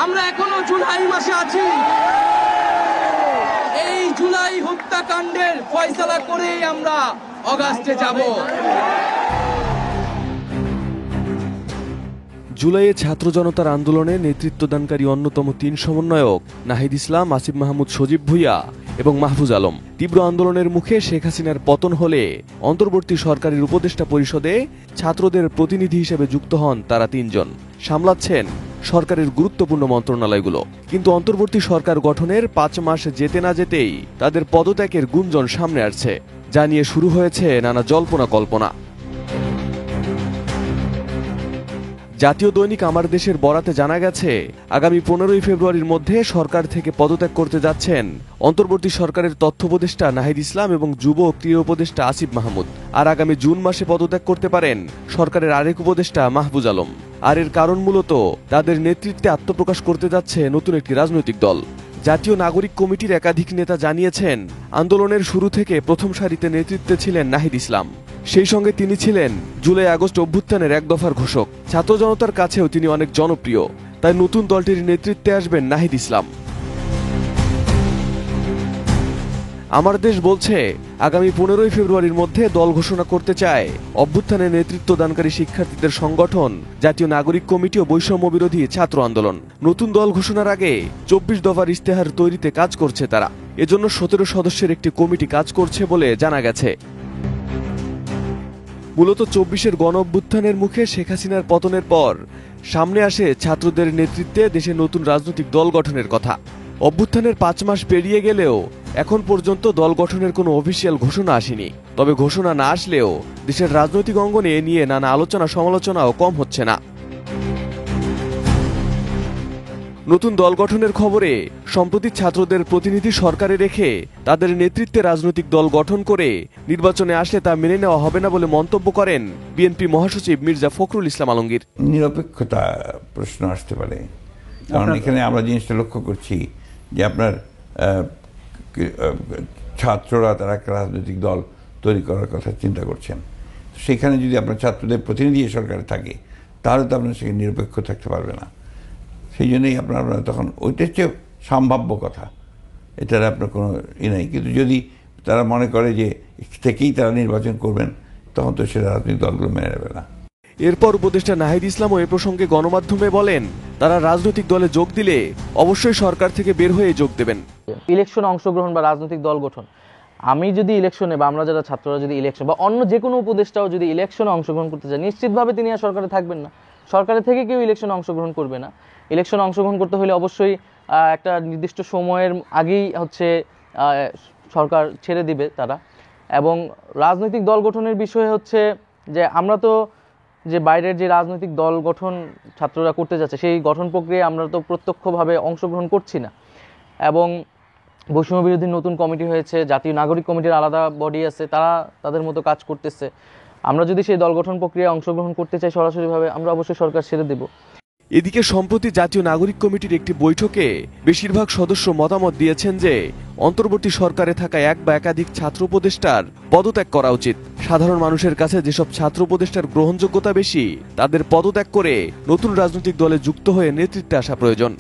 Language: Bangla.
আমরা এখনো জুলাই মাসে আছি। এই জুলাই হত্যাকাণ্ডের ফয়সালা করেই আমরা অগাস্টে যাব। জুলাইয়ে ছাত্র জনতার আন্দোলনে নেতৃত্বদানকারী অন্যতম ৩ সমন্বয়ক নাহিদ ইসলাম, আসিফ মাহমুদ, সজীব ভুঁইয়া এবং মাহফুজ আলম তীব্র আন্দোলনের মুখে শেখ হাসিনার পতন হলে অন্তর্বর্তী সরকারের উপদেষ্টা পরিষদে ছাত্রদের প্রতিনিধি হিসেবে যুক্ত হন তারা ৩ জন। সামলাচ্ছেন সরকারের গুরুত্বপূর্ণ মন্ত্রণালয়গুলো। কিন্তু অন্তর্বর্তী সরকার গঠনের ৫ মাস যেতে না যেতেই তাদের পদত্যাগের গুঞ্জন সামনে আসছে, যা নিয়ে শুরু হয়েছে নানা জল্পনা কল্পনা। জাতীয় দৈনিক আমার দেশের বরাতে জানা গেছে, আগামী ১৫ই ফেব্রুয়ারির মধ্যে সরকার থেকে পদত্যাগ করতে যাচ্ছেন অন্তর্বর্তী সরকারের তথ্য উপদেষ্টা নাহিদ ইসলাম এবং যুব ও ক্রীড়া উপদেষ্টা আসিফ মাহমুদ। আর আগামী জুন মাসে পদত্যাগ করতে পারেন সরকারের আরেক উপদেষ্টা মাহফুজ আলম। আর এর কারণ মূলত তাদের নেতৃত্বে আত্মপ্রকাশ করতে যাচ্ছে নতুন একটি রাজনৈতিক দল। জাতীয় নাগরিক কমিটির একাধিক নেতা জানিয়েছেন, আন্দোলনের শুরু থেকে প্রথম সারিতে নেতৃত্বে ছিলেন নাহিদ ইসলাম। সেই সঙ্গে তিনি ছিলেন জুলাই আগস্ট অভ্যুত্থানের এক দফার ঘোষক। ছাত্র জনতার কাছেও তিনি অনেক জনপ্রিয়। তাই নতুন দলটির নেতৃত্বে আসবেন নাহিদ ইসলাম। আমার দেশ বলছে, আগামী 15ই ফেব্রুয়ারির মধ্যে দল ঘোষণা করতে চায় অভ্যুত্থানে নেতৃত্ব দানকারী শিক্ষার্থীদের সংগঠন জাতীয় নাগরিক কমিটি ও বৈষম্য বিরোধী ছাত্র আন্দোলন। নতুন দল ঘোষণার আগে ২৪ দফার ইশতেহার তৈরিতে কাজ করছে তারা। এজন্য ১৭ সদস্যের একটি কমিটি কাজ করছে বলে জানা গেছে। মূলত ২৪-এর গণ অভ্যুত্থানের মুখে শেখ হাসিনার পতনের পর সামনে আসে ছাত্রদের নেতৃত্বে দেশে নতুন রাজনৈতিক দল গঠনের কথা। অভ্যুত্থানের ৫ মাস পেরিয়ে গেলেও এখন পর্যন্ত দল গঠনের কোনো অফিসিয়াল ঘোষণা আসেনি। তবে ঘোষণা না আসলেও দেশের রাজনৈতিক অঙ্গনে এ নিয়ে নানা আলোচনা সমালোচনাও কম হচ্ছে না। নতুন দল গঠনের খবরে সম্প্রতি ছাত্রদের প্রতিনিধি সরকারে রেখে তাদের নেতৃত্বে রাজনৈতিক দল গঠন করে নির্বাচনে আসলে তা মেনে নেওয়া হবে না বলে মন্তব্য করেন বিএনপি মহাসচিব মির্জা ফখরুল ইসলাম আলমগীর। নিরপেক্ষতা প্রশ্ন আসতে পারে, কারণ এখানে আমরা জিনিসটা লক্ষ্য করছি যে আপনার ছাত্ররা তারা একটা রাজনৈতিক দল তৈরি করার কথা চিন্তা করছেন। সেখানে যদি আপনার ছাত্রদের প্রতিনিধি সরকারে থাকে তাহলে তো আপনার সেখানে নিরপেক্ষ থাকতে পারবে না। সেই জন্যই আপনার তখন ওইটা হচ্ছে সম্ভাব্য কথা, এটার আপনার কোনো নেই। কিন্তু যদি তারা মনে করে যে থেকেই তারা নির্বাচন করবেন, তখন তো সেটা রাজনৈতিক দলগুলো মেনে নেবে না। এরপর উপদেষ্টা নাহিদ ইসলামও এ প্রসঙ্গে গণমাধ্যমে বলেন, তারা রাজনৈতিক দলে যোগ দিলে অবশ্যই সরকার থেকে বের হয়ে যোগ দেবেন। ইলেকশনে অংশগ্রহণ বা রাজনৈতিক দল গঠন, আমি যদি ইলেকশনে বা আমরা যারা ছাত্ররা যদি ইলেকশন বা অন্য যে কোনো উপদেষ্টাও যদি ইলেকশনে অংশগ্রহণ করতে চায়, নিশ্চিতভাবে তিনি আর সরকারে থাকবেন না। সরকারে থেকে কেউ ইলেকশনে অংশগ্রহণ করবে না। ইলেকশনে অংশগ্রহণ করতে হলে অবশ্যই একটা নির্দিষ্ট সময়ের আগেই সরকার ছেড়ে দিবে তারা। এবং রাজনৈতিক দল গঠনের বিষয়ে যে আমরা তো যে বাইরের যে রাজনৈতিক দল গঠন ছাত্ররা করতে যাচ্ছে, সেই গঠন প্রক্রিয়ায় আমরা তো প্রত্যক্ষভাবে অংশগ্রহণ করছি না। এবং বৈষম্য বিরোধী নতুন কমিটি হয়েছে, জাতীয় নাগরিক কমিটির আলাদা বডি আছে, তারা তাদের মতো কাজ করতেছে। আমরা যদি সেই দল গঠন প্রক্রিয়ায় অংশগ্রহণ করতে চাই সরাসরিভাবে, আমরা অবশ্যই সরকার ছেড়ে দেব। এদিকে সম্প্রতি জাতীয় নাগরিক কমিটির একটি বৈঠকে বেশিরভাগ সদস্য মতামত দিয়েছেন যে অন্তর্বর্তী সরকারে থাকা এক বা একাধিক ছাত্র উপদেষ্টার পদত্যাগ করা উচিত। সাধারণ মানুষের কাছে যেসব ছাত্র উপদেষ্টার গ্রহণযোগ্যতা বেশি, তাদের পদত্যাগ করে নতুন রাজনৈতিক দলে যুক্ত হয়ে নেতৃত্বে আসা প্রয়োজন।